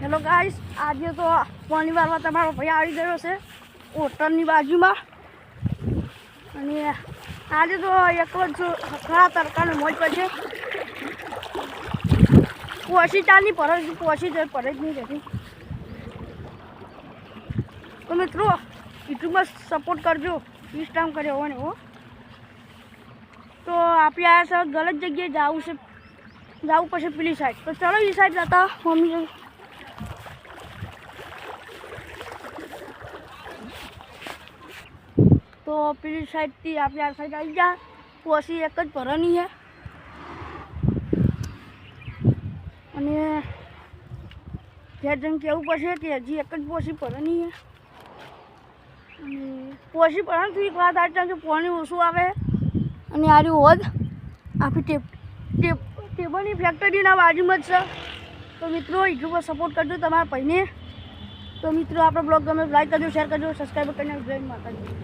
Hello guys, આજે તો શનિવારમાં તમારો ભાઈ આવી ગયો છે હોટલની બાજુમાં અને આજે તો એકલો જ ખરા તડકાનો મોજ પડશે. પોસી ચાલની પોસી જ નહીં રહેતી. તો મિત્રો યુટ્યુબમાં સપોર્ટ કરજો, ઇન્સ્ટાગ્રામ કર્યો હોય ને હો. તો આપણે આવ્યા છે ગલત જગ્યાએ જવું પડશે પેલી સાઈડ. તો ચલો એ સાઈડ જતા મમ્મી. તો પેલી સાઈડથી આપણે આ સાઈડ આવી ગયા. પોસી એક જ ભરવાની છે અને ઘેર જઈને કહેવું પડશે કે હજી એક જ પોસી ભરવાની છે. અને પોસી ભરવાની એક વાત આવી કે પાણી ઓછું આવે અને આ રહ્યું હોદ આપણી ટેબલની ફેક્ટરીના બાજુમાં જ છે. તો મિત્રો યુટ્યુબ પર સપોર્ટ કરજો તમારા ભાઈને. તો મિત્રો આપણો બ્લોગ ગમે લાઈક કરજો, શેર કરજો, સબસ્ક્રાઈબ કરીને જય માતાજી.